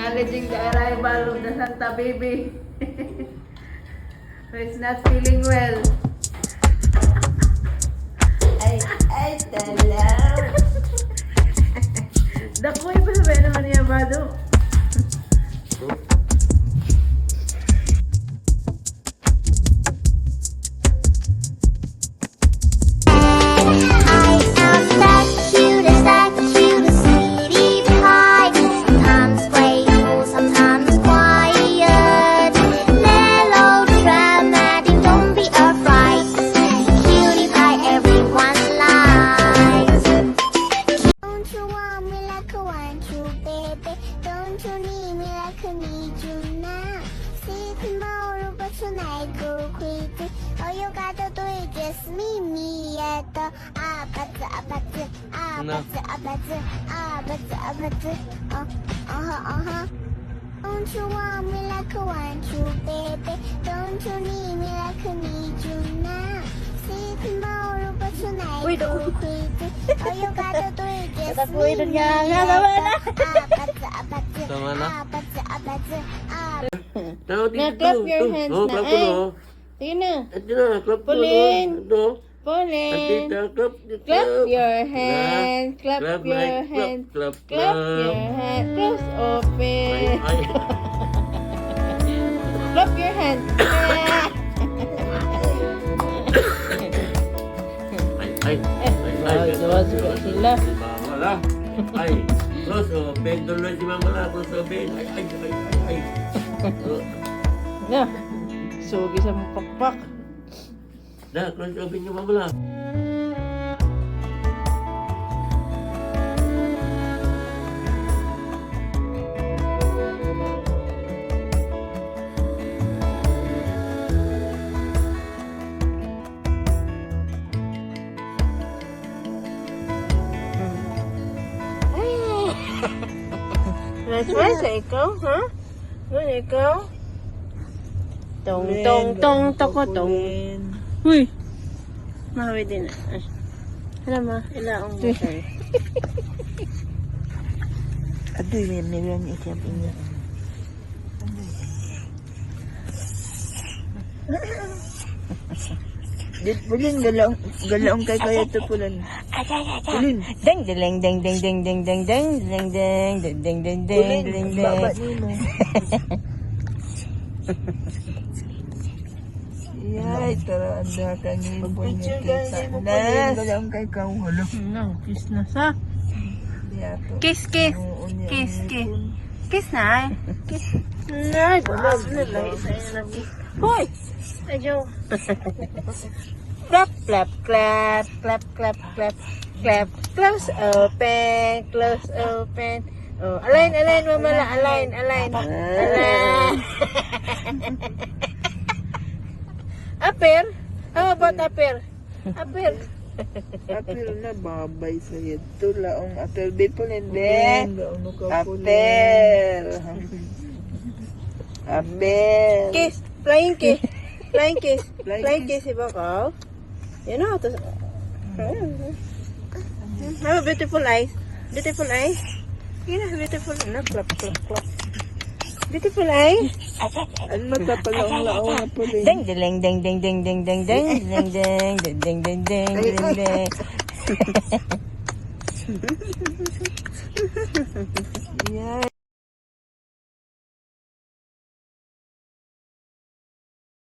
acknowledging the arrival of the Santa baby. Who is not feeling well. Ay, talaw. Dakoy pa sabihin naman niya, Bado. Don't you need me like I need you now? See tomorrow, but tonight go crazy. All you gotta do is just meet me at the Don't you want me like I want you, baby? Don't you need me like I need you now? See tomorrow, but tonight go crazy. All you gotta do is just meet me at Tama na. Clap your hands na. Clap ko na. Sige na. Ito na, clap ko na. Pauline. Ito. Pauline. Antita, clap. Clap your hands. Clap your hands. Clap. Clap your hands. Close open. Ay. Clap your hands. Sila. Wala. Ay. Close open. Tuloy si Mama la. Close open. Ay. Na. Sugi sa pakpak. Dah, close open yung Mama la. Nice sa ikaw, ha? Ano ikaw? Tong, toko, tong. Uy! Mahawi din. Alam mo, ilaong mo tayo. Aduh, meron isyap ini. Dit pulin galaong kay kaya to pulin. Pulin. Ding ding ding ding ding ding ding ding ding ding ding ding ding ding ding Baba ding. nimo. Yay, tara anda ka ni punya kita. Nas galaong kay kau halo. No, kiss na sa. Kiss, kiss. Kiss, kiss. Kiss na. Kiss. Nay, baba na lang isa na kiss. Hoy! Ayo. Clap, clap, clap, clap, clap, clap, clap. Close open, close open. Oh, align, Mama la, align. Upper? How about upper? Upper. Apil na babay sa ito laong apil be pulin be. Apil. Apil. Kiss, flying kiss. Flying kiss. Flying kiss, iba ka? You know how to... Have a beautiful eyes. Beautiful eyes. Yeah, beautiful. No, clap. Beautiful eyes. Ano matapalaong laong na pulin? Ding ding ding ding ding ding ding ding ding ding ding ding ding ding ding.